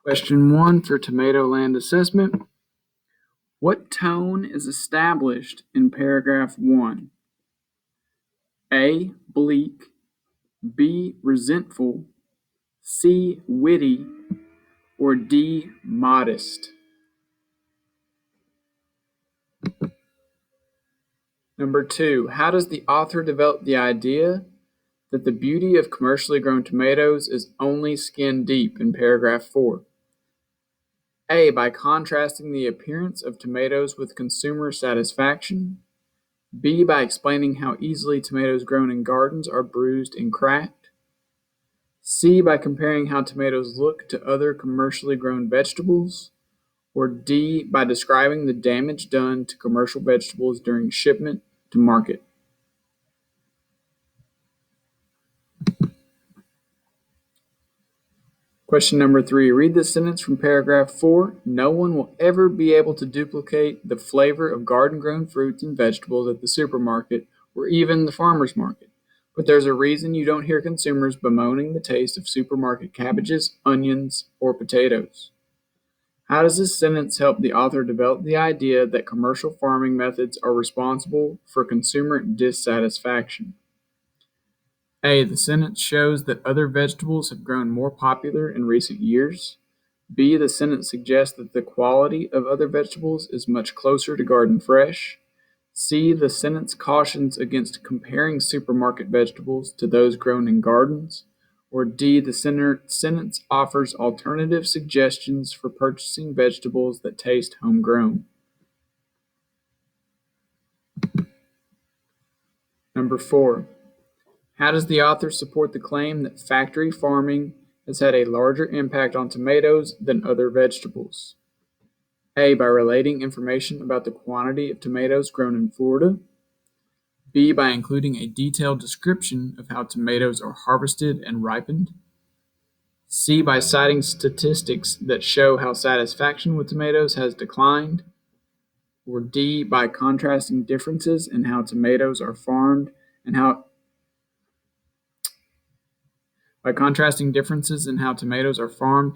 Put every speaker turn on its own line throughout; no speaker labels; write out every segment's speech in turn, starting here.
Question 1 for Tomatoland assessment. What tone is established in paragraph 1? A. Bleak. B. Resentful. C. Witty. Or D. Modest? Number 2. How does the author develop the idea that the beauty of commercially grown tomatoes is only skin deep in paragraph 4? A. By contrasting the appearance of tomatoes with consumer satisfaction. B. By explaining how easily tomatoes grown in gardens are bruised and cracked. C. By comparing how tomatoes look to other commercially grown vegetables. Or D. By describing the damage done to commercial vegetables during shipment to market. Question number 3. Read the sentence from paragraph 4. No one will ever be able to duplicate the flavor of garden-grown fruits and vegetables at the supermarket or even the farmer's market. But there's a reason you don't hear consumers bemoaning the taste of supermarket cabbages, onions, or potatoes. How does this sentence help the author develop the idea that commercial farming methods are responsible for consumer dissatisfaction? A. The sentence shows that other vegetables have grown more popular in recent years. B. The sentence suggests that the quality of other vegetables is much closer to garden fresh. C. The sentence cautions against comparing supermarket vegetables to those grown in gardens. Or D. The sentence offers alternative suggestions for purchasing vegetables that taste homegrown. Number 4. How does the author support the claim that factory farming has had a larger impact on tomatoes than other vegetables? A. By relating information about the quantity of tomatoes grown in Florida. B. By including a detailed description of how tomatoes are harvested and ripened. C. By citing statistics that show how satisfaction with tomatoes has declined. Or D. By contrasting differences in how tomatoes are farmed and how to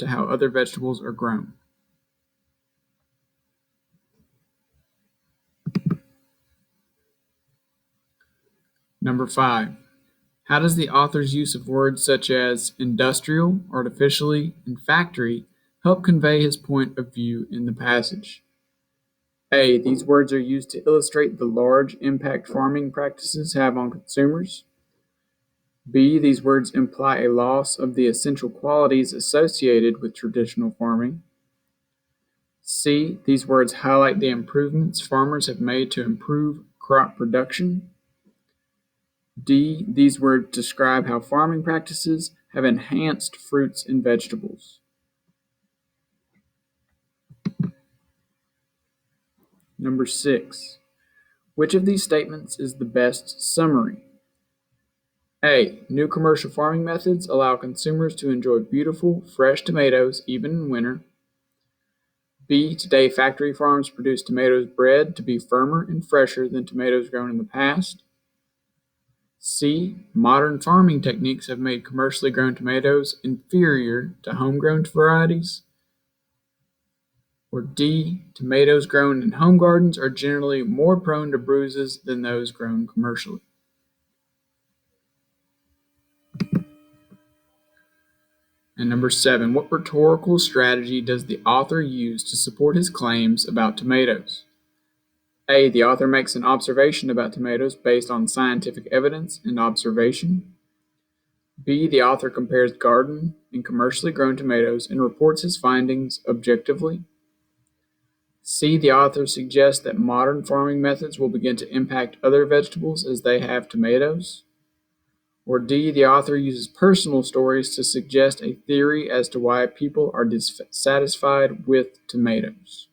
how other vegetables are grown. Number 5. How does the author's use of words such as industrial, artificially, and factory help convey his point of view in the passage? A. These words are used to illustrate the large impact farming practices have on consumers. B. These words imply a loss of the essential qualities associated with traditional farming. C. These words highlight the improvements farmers have made to improve crop production. D. These words describe how farming practices have enhanced fruits and vegetables. Number 6. Which of these statements is the best summary? A. New commercial farming methods allow consumers to enjoy beautiful, fresh tomatoes even in winter. B. Today, factory farms produce tomatoes bred to be firmer and fresher than tomatoes grown in the past. C. Modern farming techniques have made commercially grown tomatoes inferior to homegrown varieties. Or D. Tomatoes grown in home gardens are generally more prone to bruises than those grown commercially. And number 7, what rhetorical strategy does the author use to support his claims about tomatoes? A. The author makes an observation about tomatoes based on scientific evidence and observation. B. The author compares garden and commercially grown tomatoes and reports his findings objectively. C. The author suggests that modern farming methods will begin to impact other vegetables as they have tomatoes. Or D. The author uses personal stories to suggest a theory as to why people are dissatisfied with tomatoes.